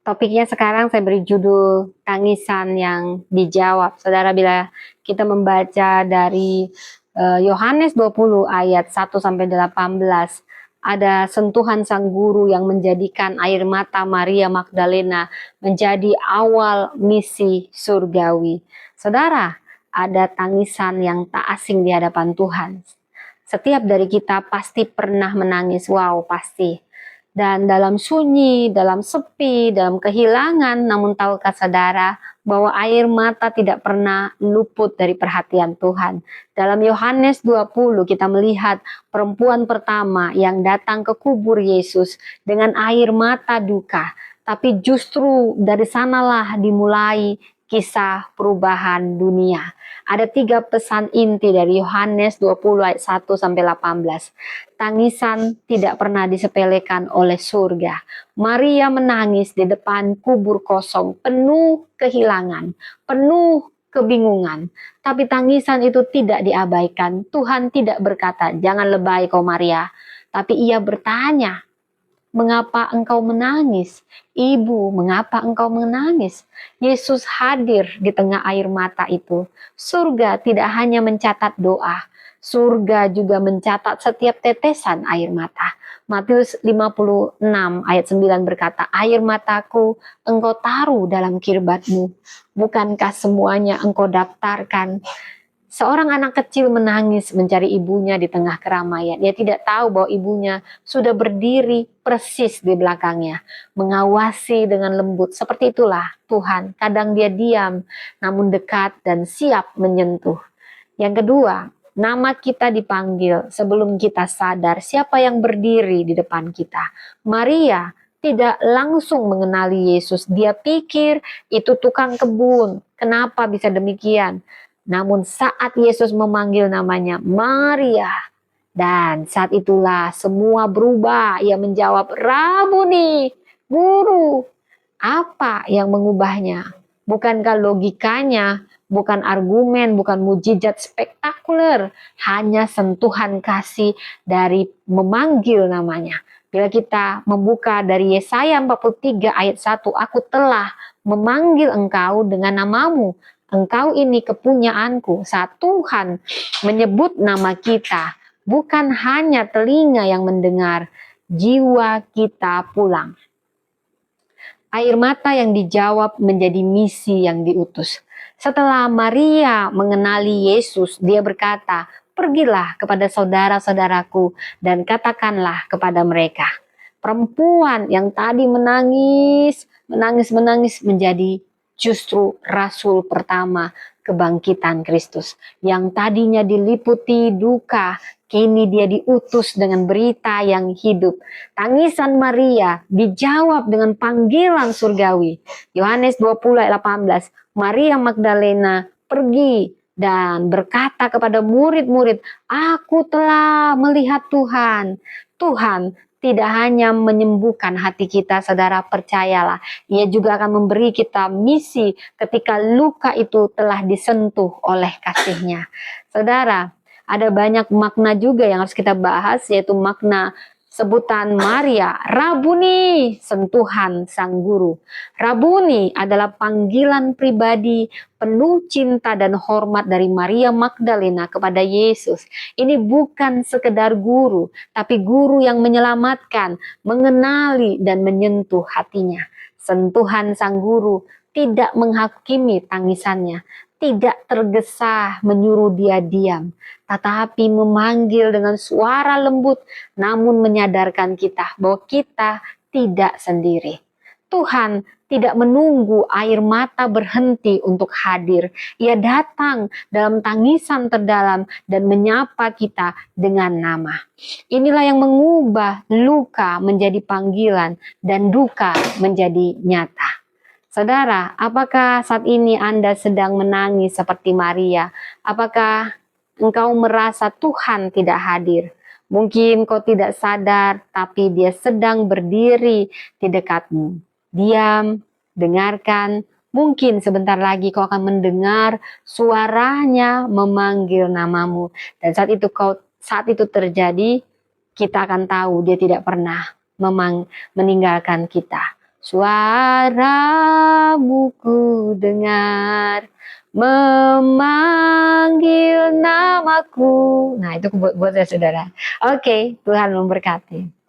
Topiknya sekarang saya beri judul tangisan yang dijawab. Saudara, bila kita membaca dari Yohanes 20 ayat 1 sampai 18, ada sentuhan sang guru yang menjadikan air mata Maria Magdalena menjadi awal misi surgawi. Saudara, ada tangisan yang tak asing di hadapan Tuhan. Setiap dari kita pasti pernah menangis, wow, pasti. Dan dalam sunyi, dalam sepi, dalam kehilangan, namun tahukah saudara bahwa air mata tidak pernah luput dari perhatian Tuhan. Dalam Yohanes 20 kita melihat perempuan pertama yang datang ke kubur Yesus dengan air mata duka. Tapi justru dari sanalah dimulai kisah perubahan dunia. Ada 3 pesan inti dari Yohanes 20 ayat 1 sampai 18. Tangisan tidak pernah disepelekan oleh surga. Maria menangis di depan kubur kosong, penuh kehilangan, penuh kebingungan. Tapi tangisan itu tidak diabaikan. Tuhan tidak berkata, "Jangan lebay kau Maria." Tapi ia bertanya, "Mengapa engkau menangis? Ibu, mengapa engkau menangis?" Yesus hadir di tengah air mata itu. Surga tidak hanya mencatat doa, surga juga mencatat setiap tetesan air mata. Matius 56 ayat 9 berkata, "Air mataku engkau taruh dalam kirbatmu. Bukankah semuanya engkau daftarkan?" Seorang anak kecil menangis mencari ibunya di tengah keramaian. Dia tidak tahu bahwa ibunya sudah berdiri persis di belakangnya, mengawasi dengan lembut. Seperti itulah Tuhan. Kadang dia diam, namun dekat dan siap menyentuh. Yang kedua, nama kita dipanggil sebelum kita sadar siapa yang berdiri di depan kita. Maria tidak langsung mengenali Yesus. Dia pikir itu tukang kebun. Kenapa bisa demikian? Namun saat Yesus memanggil namanya Maria, dan saat itulah semua berubah. Ia menjawab, "Rabuni, guru." Apa yang mengubahnya? Bukankah logikanya, bukan argumen, bukan mujizat spektakuler, hanya sentuhan kasih dari memanggil namanya. Bila kita membuka dari Yesaya 43 ayat 1, "Aku telah memanggil engkau dengan namamu. Engkau ini kepunyaanku." Saat Tuhan menyebut nama kita, bukan hanya telinga yang mendengar, jiwa kita pulang. Air mata yang dijawab menjadi misi yang diutus. Setelah Maria mengenali Yesus, dia berkata, "Pergilah kepada saudara-saudaraku dan katakanlah kepada mereka." Perempuan yang tadi menangis menjadi justru rasul pertama kebangkitan Kristus. Yang tadinya diliputi duka, kini dia diutus dengan berita yang hidup. Tangisan Maria dijawab dengan panggilan surgawi. Yohanes 20 ayat 18, Maria Magdalena pergi dan berkata kepada murid-murid, "Aku telah melihat Tuhan." Tuhan tidak hanya menyembuhkan hati kita, saudara, percayalah. Ia juga akan memberi kita misi ketika luka itu telah disentuh oleh kasih-Nya. Saudara, ada banyak makna juga yang harus kita bahas, yaitu makna sebutan Maria, Rabuni, sentuhan sang guru. Rabuni adalah panggilan pribadi penuh cinta dan hormat dari Maria Magdalena kepada Yesus. Ini bukan sekedar guru, tapi guru yang menyelamatkan, mengenali dan menyentuh hatinya. Sentuhan sang guru tidak menghakimi tangisannya, tidak tergesa menyuruh dia diam, tetapi memanggil dengan suara lembut, namun menyadarkan kita bahwa kita tidak sendiri. Tuhan tidak menunggu air mata berhenti untuk hadir. Ia datang dalam tangisan terdalam dan menyapa kita dengan nama. Inilah yang mengubah luka menjadi panggilan dan duka menjadi nyata. Saudara, apakah saat ini Anda sedang menangis seperti Maria? Apakah engkau merasa Tuhan tidak hadir? Mungkin kau tidak sadar, tapi Dia sedang berdiri di dekatmu. Diam, dengarkan. Mungkin sebentar lagi kau akan mendengar suaranya memanggil namamu. Dan saat itu terjadi, kita akan tahu Dia tidak pernah meninggalkan kita. suaramu ku dengar memanggil namaku. Nah, itu buat ya saudara. Oke, Tuhan memberkati.